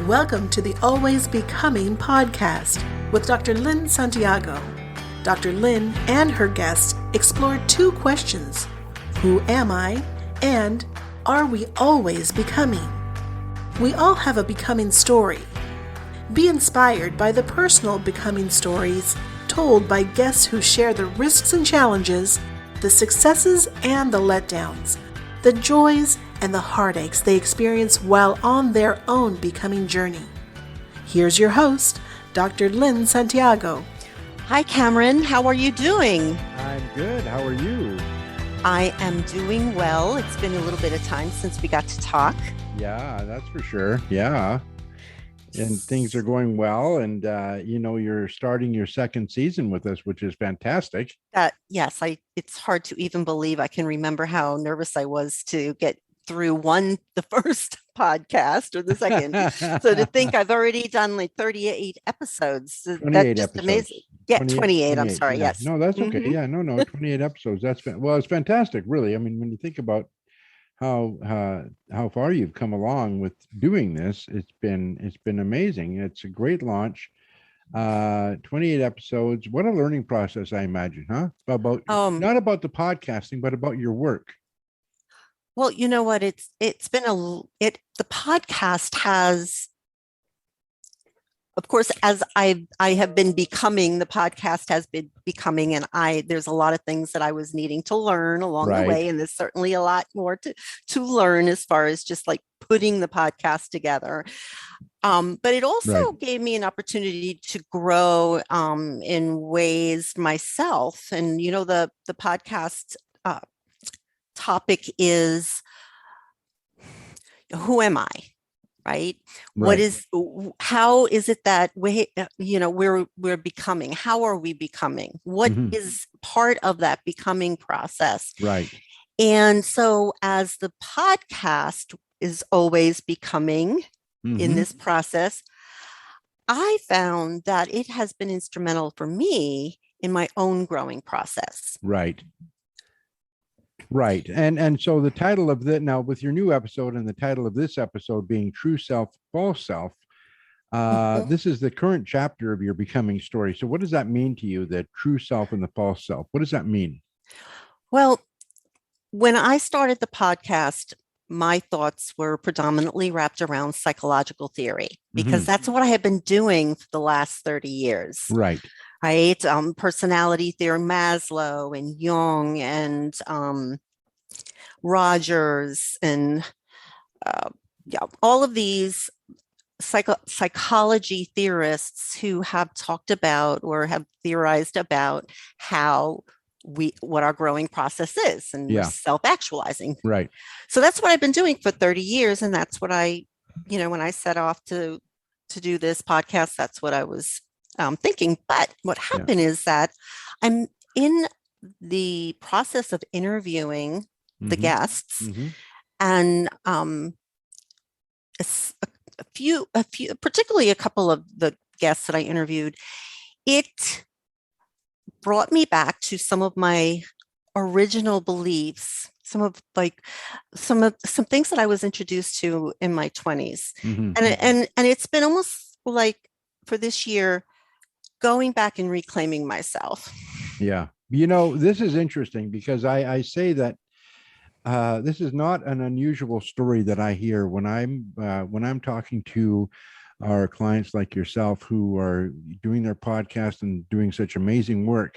Welcome to the Always Becoming podcast with Dr. Lynn Santiago. Dr. Lynn and her guests explore two questions: who am I? And are we always becoming? We all have a becoming story. Be inspired by the personal becoming stories told by guests who share the risks and challenges, the successes and the letdowns, the joys and the heartaches they experience while on their own becoming journey. Here's your host, Dr. Lynn Santiago. Hi, Cameron. How are you doing? I'm good. How are you? I am doing well. It's been a little bit of time since we got to talk. Yeah, that's for sure. Yeah. And things are going well. And, you're starting your second season with us, which is fantastic. Yes, it's hard to even believe. I can remember how nervous I was to get through the first podcast or the second. So to think I've already done like 38 episodes. 28 that's just episodes. Amazing. Yeah, 28. I'm sorry. Yeah. Yes. No, that's okay. Mm-hmm. Yeah, no, 28 episodes. It's fantastic, really. I mean, when you think about how far you've come along with doing this, it's been amazing. It's a great launch. 28 episodes. What a learning process, I imagine, huh? About not about the podcasting, but about your work. Well, you know what? The podcast has, of course, as I have been becoming, the podcast has been becoming, and there's a lot of things that I was needing to learn along the way, and there's certainly a lot more to learn as far as just like putting the podcast together. But it also gave me an opportunity to grow in ways myself, and the podcast topic is, who am I? Right? How is it that we're becoming? How are we becoming? What is part of that becoming process? Right. And so as the podcast is always becoming in this process, I found that it has been instrumental for me in my own growing process. Right. And so the title of now with your new episode and the title of this episode being True Self, False Self, this is the current chapter of your becoming story. So what does that mean to you, the true self and the false self? What does that mean? Well, when I started the podcast, my thoughts were predominantly wrapped around psychological theory, because that's what I had been doing for the last 30 years. Right. Personality theory, Maslow and Jung and Rogers and all of these psychology theorists who have talked about or have theorized about what our growing process is, and we're self-actualizing. Right. So that's what I've been doing for 30 years. And that's what when I set off to do this podcast, that's what I was thinking. But what happened is that I'm in the process of interviewing the guests, and a few, particularly a couple of the guests that I interviewed, it brought me back to some of my original beliefs, some things that I was introduced to in my 20s. And it's been almost like, for this year, going back and reclaiming myself. Yeah. This is interesting because I say that this is not an unusual story that I hear when I'm talking to our clients like yourself who are doing their podcast and doing such amazing work.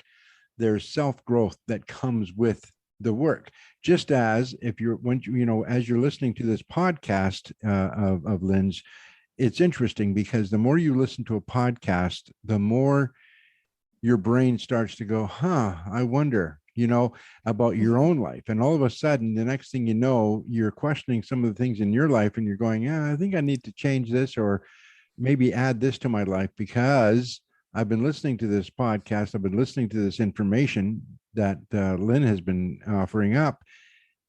There's self-growth that comes with the work. Just as as you're listening to this podcast of Lynn's, it's interesting because the more you listen to a podcast, the more your brain starts to go, I wonder, about your own life. And all of a sudden, the next thing you know, you're questioning some of the things in your life and you're going, I think I need to change this or maybe add this to my life because I've been listening to this podcast. I've been listening to this information that Lynn has been offering up.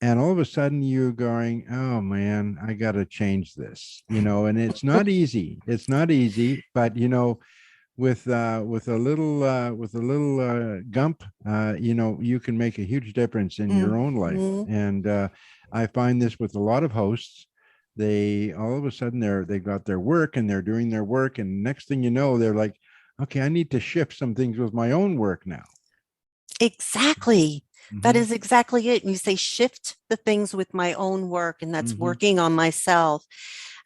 And all of a sudden you're going, oh man, I got to change this, and it's not easy. It's not easy, but with a little gump, you can make a huge difference in your own life. And I find this with a lot of hosts. they all of a sudden they got their work and they're doing their work, and next thing you know, they're like, okay, I need to shift some things with my own work now. Exactly. That Mm-hmm. is exactly it. You say shift the things with my own work, and that's Mm-hmm. working on myself.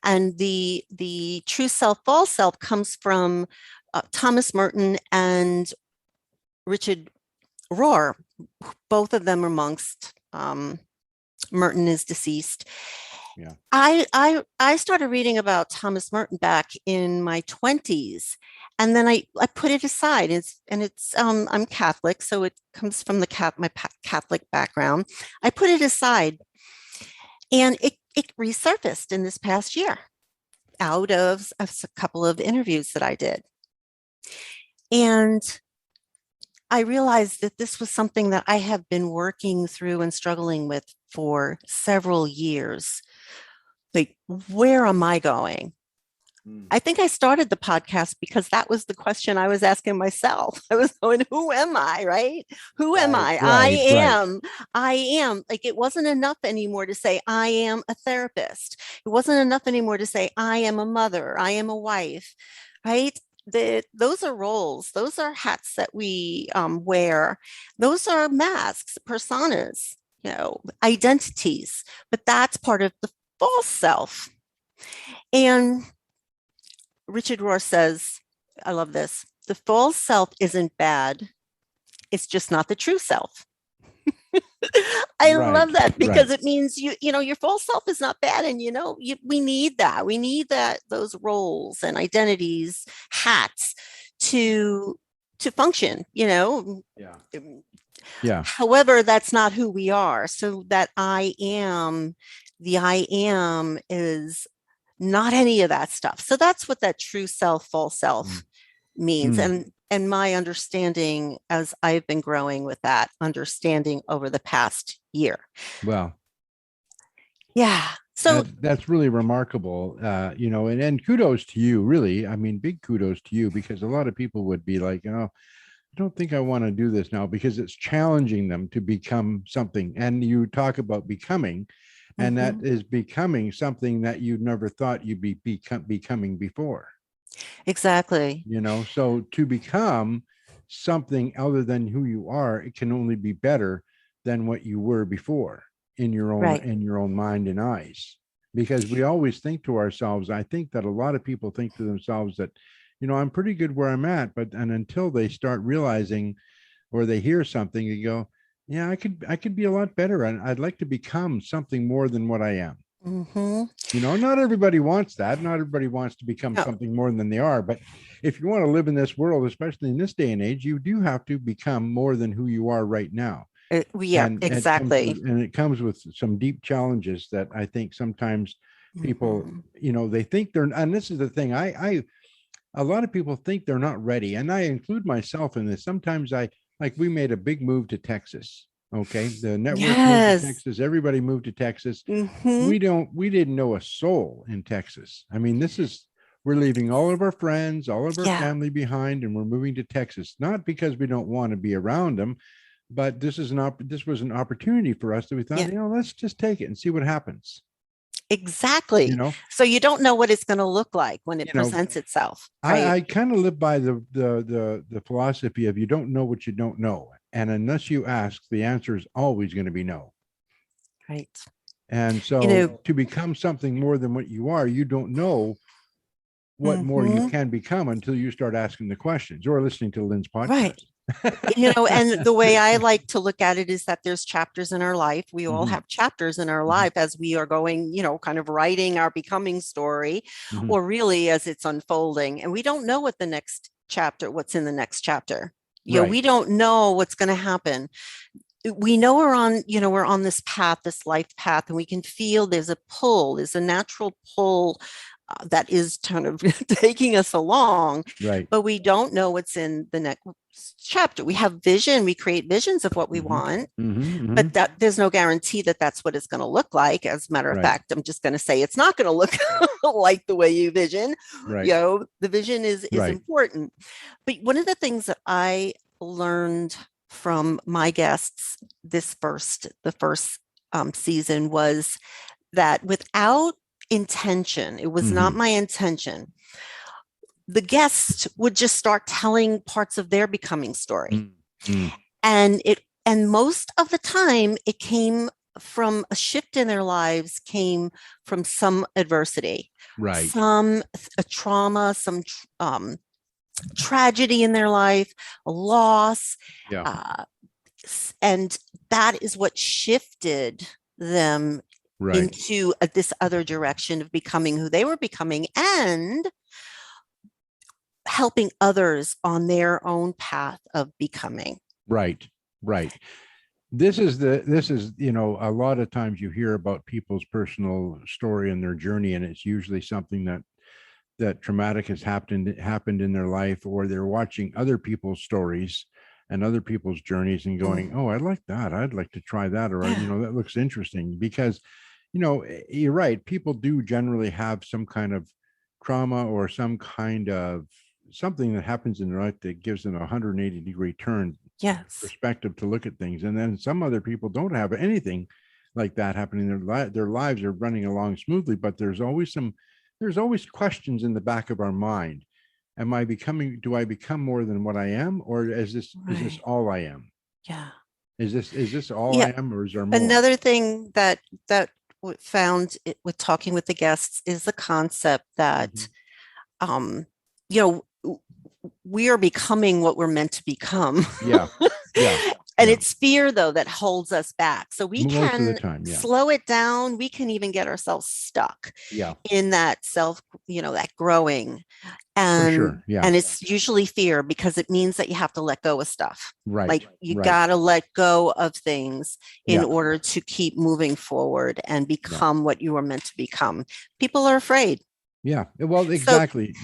And the true self, false self comes from Thomas Merton and Richard Rohr. Both of them are monks. Merton is deceased. Yeah. I started reading about Thomas Merton back in my 20s. And then I put it aside. It's I'm Catholic, so it comes from my Catholic background. I put it aside, and it resurfaced in this past year out of a couple of interviews that I did. And I realized that this was something that I have been working through and struggling with for several years. Like, where am I going? I think I started the podcast because that was the question I was asking myself. I was going, who am I, right? Who am I? I am. Like, it wasn't enough anymore to say, I am a therapist. It wasn't enough anymore to say, I am a mother. I am a wife, right? Those are roles. Those are hats that we wear. Those are masks, personas, identities. But that's part of the false self. And Richard Rohr says, I love this, the false self isn't bad. It's just not the true self. I love that because it means your false self is not bad. And, we need that. We need those roles and identities, hats to function, Yeah. Yeah. However, that's not who we are. So that the I am is not any of that stuff. So that's what that true self, false self means. And my understanding as I've been growing with that understanding over the past year. Well, yeah. So that's really remarkable, and kudos to you, really. I mean, big kudos to you, because a lot of people would be like, oh, I don't think I want to do this now, because it's challenging them to become something. And you talk about becoming, and that is becoming something that you never thought you'd be becoming before. Exactly. So to become something other than who you are, it can only be better than what you were before in your own mind and eyes. Because we always think to ourselves, I think that a lot of people think to themselves that, I'm pretty good where I'm at, and until they start realizing, or they hear something, you go, yeah, I could be a lot better, and I'd like to become something more than what I am. Not everybody wants that. Not everybody wants to become something more than they are. But if you want to live in this world, especially in this day and age, you do have to become more than who you are right now. Exactly. It comes with some deep challenges that I think sometimes people, they think they're, and this is the thing, a lot of people think they're not ready. And I include myself in this. Sometimes we made a big move to Texas. Okay. The network moved to Texas. Everybody moved to Texas. We didn't know a soul in Texas. I mean, we're leaving all of our friends, all of our family behind, and we're moving to Texas, not because we don't want to be around them, but this was an opportunity for us that we thought, let's just take it and see what happens. Exactly. So you don't know what it's going to look like when it presents itself. Right? I kind of live by the philosophy of, you don't know what you don't know. And unless you ask, the answer is always going to be no. Right. And so to become something more than what you are, you don't know what more you can become until you start asking the questions or listening to Lynn's podcast. Right. And the way I like to look at it is that there's chapters in our life. We all have chapters in our life as we are going, kind of writing our becoming story, or really as it's unfolding. And we don't know what's in the next chapter. We don't know what's going to happen. We know we're on this path, this life path, and we can feel there's a natural pull that is kind of taking us along, but we don't know what's in the next chapter. We have vision, we create visions of what we want, but that there's no guarantee that that's what it's going to look like. As a matter of fact, I'm just going to say it's not going to look like the way you vision. The vision is important. But one of the things that I learned from my guests the first season was that without intention. It was not my intention. The guest would just start telling parts of their becoming story. And most of the time it came from a shift in their lives, came from some adversity, Right. some a trauma, some tragedy in their life, a loss. Yeah. And that is what shifted them Right. into this other direction of becoming who they were becoming and helping others on their own path of becoming. Right. Right. This is, a lot of times you hear about people's personal story and their journey, and it's usually something that traumatic has happened in their life, or they're watching other people's stories and other people's journeys and going, oh, I like that. I'd like to try that. Or, that looks interesting, because, you're right. People do generally have some kind of trauma or some kind of something that happens in their life that gives them a 180-degree turn perspective to look at things. And then some other people don't have anything like that happening. Their lives are running along smoothly, but there's always questions in the back of our mind. Do I become more than what I am? Or is this all I am? Yeah. Is this all I am, or is there more? Another thing that found with talking with the guests is the concept that, we are becoming what we're meant to become. Yeah. And it's fear, though, that holds us back. So we Most can of the time, slow it down. We can even get ourselves stuck in that that growing. And, for sure. And it's usually fear, because it means that you have to let go of stuff. Right. Like you got to let go of things in order to keep moving forward and become what you were meant to become. People are afraid. Yeah. Well, exactly.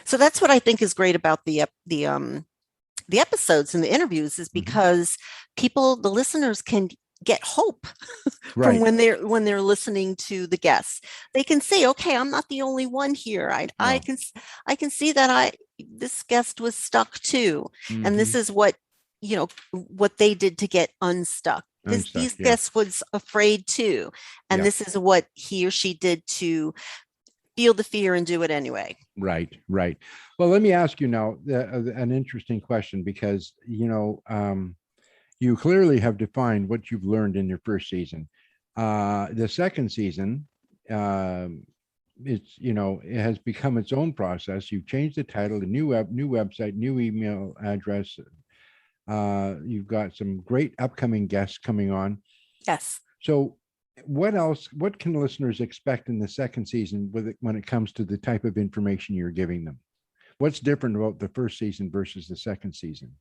So that's what I think is great about the episodes and the interviews, is because the listeners can get hope from when they're listening to the guests. They can say, okay, I'm not the only one here. I can see that this guest was stuck too. And this is what they did to get unstuck. These guests was afraid too. And this is what he or she did to feel the fear and do it anyway. Right. Well, let me ask you now an interesting question, because, you clearly have defined what you've learned in your first season. The second season, it has become its own process. You've changed the title, a new website, new email address. You've got some great upcoming guests coming on. Yes. So what can listeners expect in the second season when it comes to the type of information you're giving them? What's different about the first season versus the second season?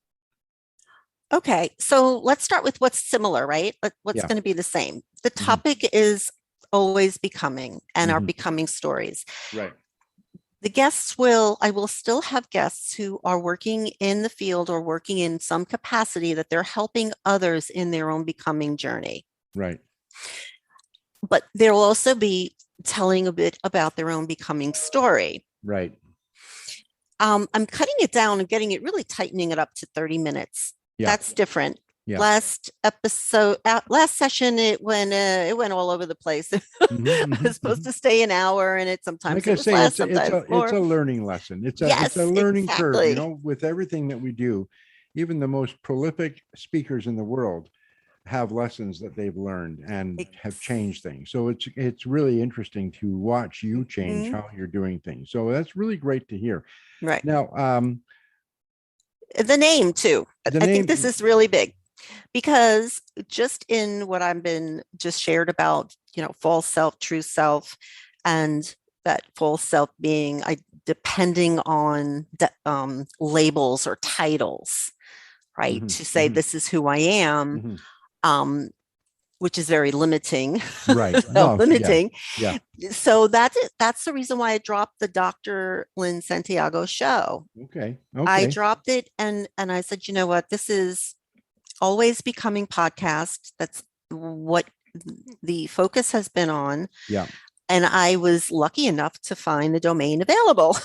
Okay, so let's start with what's similar, right? What's going to be the same? The topic is always becoming and our becoming stories. Right. I will still have guests who are working in the field or working in some capacity that they're helping others in their own becoming journey. Right. But there will also be telling a bit about their own becoming story. Right. I'm cutting it down and getting tightening it up to 30 minutes. Yeah. That's different. Yeah. Last session, it went all over the place. It was supposed to stay an hour, and sometimes like it was less, sometimes more. It's a learning lesson. It's a learning curve. With everything that we do, even the most prolific speakers in the world have lessons that they've learned and have changed things. So it's really interesting to watch you change how you're doing things. So that's really great to hear. Right. Now, the name too. I think this is really big, because just in what I've been just shared about, false self, true self, and that false self being depending on the labels or titles, right? To say this is who I am, which is very limiting. Right. Limiting. Yeah. So that's it. That's the reason why I dropped the Dr. Lynn Santiago show. Okay. I dropped it and I said, you know what, this is always becoming podcast. That's what the focus has been on. Yeah. And I was lucky enough to find the domain available.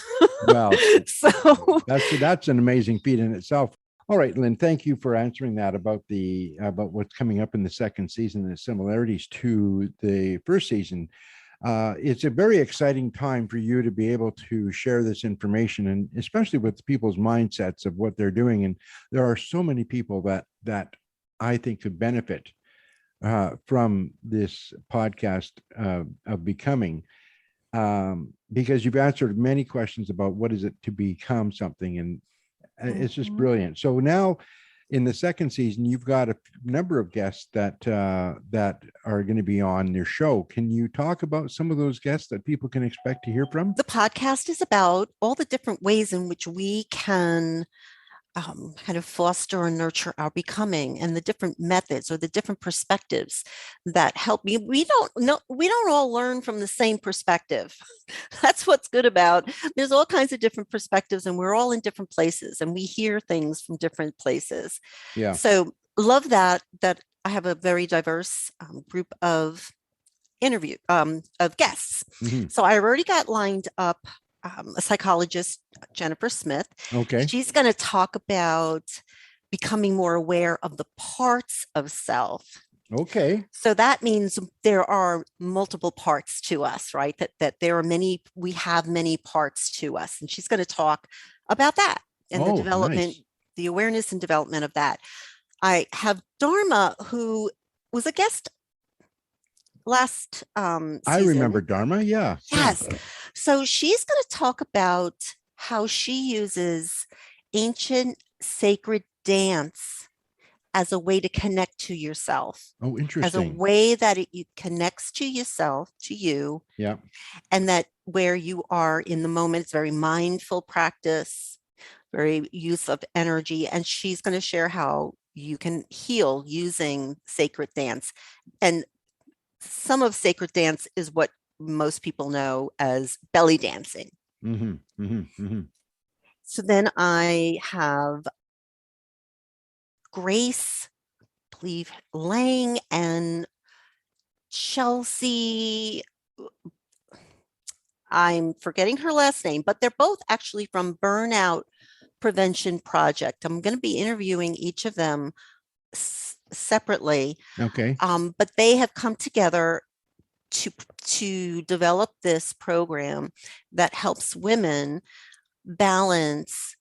Well, so that's an amazing feat in itself. All right, Lynn, thank you for answering that about what's coming up in the second season and the similarities to the first season. it's a very exciting time for you to be able to share this information, and especially with people's mindsets of what they're doing. And there are so many people that I think could benefit from this podcast of becoming, because you've answered many questions about what is it to become something, and it's just brilliant. So now, in the second season, you've got a number of guests that are going to be on your show. Can you talk about some of those guests that people can expect to hear from? The podcast is about all the different ways in which we can kind of foster and nurture our becoming, and the different methods or the different perspectives that help me. We don't all learn from the same perspective. That's what's good about. There's all kinds of different perspectives, and we're all in different places, and we hear things from different places. Yeah. So love that I have a very diverse group of guests. Mhm. So I already got lined up a psychologist, Jennifer Smith. Okay. She's going to talk about becoming more aware of the parts of self. Okay. So that means there are multiple parts to us, right? That there are we have many parts to us. And she's going to talk about that and the development, nice. the awareness and development of that. I have Dharma, who was a guest last season. I remember Dharma. Yeah. Yes. So she's going to talk about how she uses ancient sacred dance as a way to connect to yourself, Oh, as a interesting. way that it connects to yourself, to you, Yeah. and that where you are in the moment. It's very mindful practice, very use of energy. And she's going to share how you can heal using sacred dance. And some of sacred dance is what most people know as belly dancing. Mm-hmm, mm-hmm, mm-hmm. So then I have Grace, I believe, Lang, and Chelsea. I'm forgetting her last name, but they're both actually from Burnout Prevention Project. I'm going to be interviewing each of them separately, Okay. but they have come together to develop this program that helps women balance,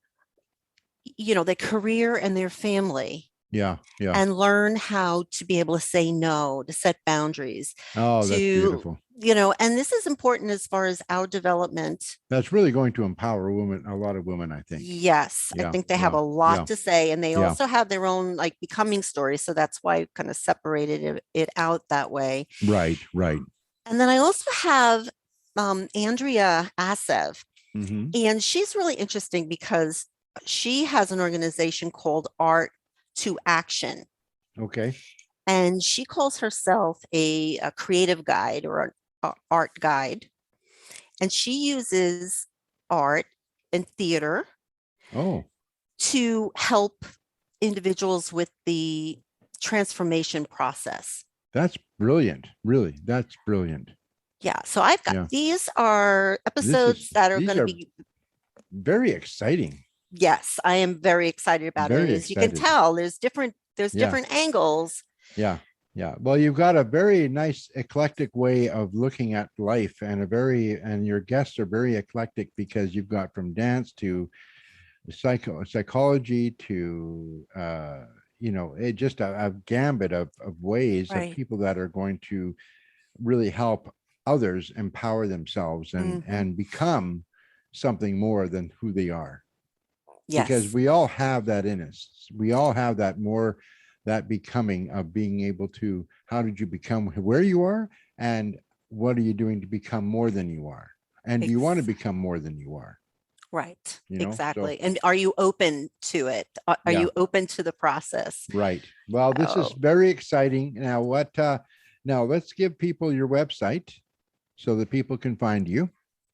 their career and their family, Yeah. Yeah. and learn how to be able to say no, to set boundaries, Oh, that's beautiful. And this is important as far as our development. That's really going to empower women, a lot of women, I think. Yes, I Yeah, think they have yeah, a lot yeah. to say, and they Yeah. also have their own becoming story. So that's why I kind of separated it out that way. Right. Right. And then I also have Andrea Asev, Mm-hmm. and she's really interesting because she has an organization called Art to Action. Okay. And she calls herself a creative guide or an art guide. And she uses art and theater Oh, to help individuals with the transformation process. that's brilliant. Really, that's brilliant. Yeah. So I've got, these are episodes that are going to be very exciting. Yes, I am very excited about it. As you can tell, there's different angles. Yeah. Yeah. Well, you've got a very nice eclectic way of looking at life, and and your guests are very eclectic, because you've got from dance to psychology to just a gambit of ways of people that are going to really help others empower themselves and become something more than who they are. Yes. Because we all have that in us. We all have that becoming of being able to, how did you become where you are, and what are you doing to become more than you are? And do you want to become more than you are? Right. You know, exactly. And are you open to it? Are you open to the process? Right. Well, this is very exciting. Now, now let's give people your website so that people can find you.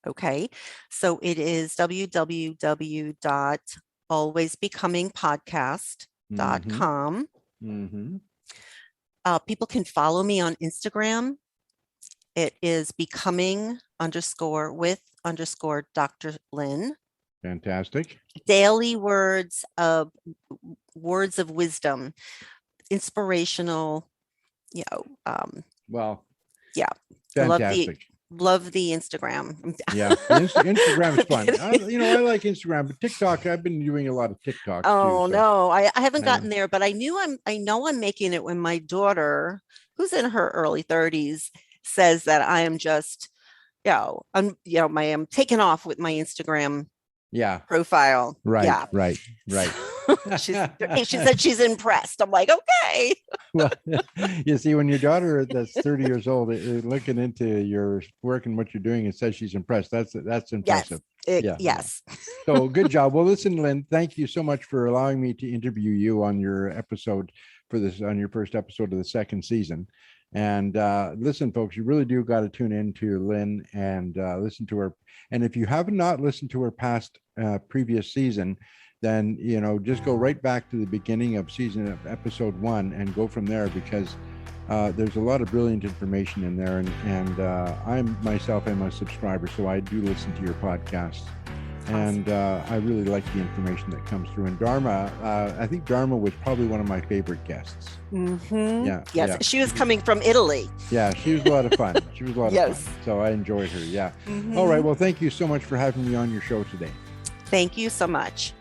Okay. So it is www.alwaysbecomingpodcast.com. Mm-hmm. People can follow me on Instagram. It is becoming_with_Dr. Lynn. Fantastic. Daily words of wisdom, inspirational, Well, yeah. fantastic. love the Instagram. Yeah, Instagram is fun. I like Instagram, but TikTok, I've been doing a lot of TikTok too. Oh So, no, I haven't gotten there, but I know I'm making it when my daughter, who's in her early 30s, says that I am just, I'm taken off with my Instagram yeah, profile. right, Yeah. right. She said she's impressed. I'm like, okay. Well, you see, when your daughter that's 30 years old looking into your work and what you're doing, and says she's impressed, that's impressive. Yes. So good job. Well, listen, Lynn, thank you so much for allowing me to interview you on your episode on your first episode of the second season. And listen, folks, you really do got to tune in to Lynn and listen to her. And if you have not listened to her past previous season, then just go right back to the beginning of episode 1 and go from there, because there's a lot of brilliant information in there, and I myself am a subscriber, so I do listen to your podcasts. Awesome. And I really like the information that comes through. And Dharma, I think Dharma was probably one of my favorite guests. Mm-hmm. Yeah. Yes, yeah. She was coming from Italy. Yeah, she was a lot of fun. She was a lot of fun. So I enjoyed her. Yeah. Mm-hmm. All right. Well, thank you so much for having me on your show today. Thank you so much.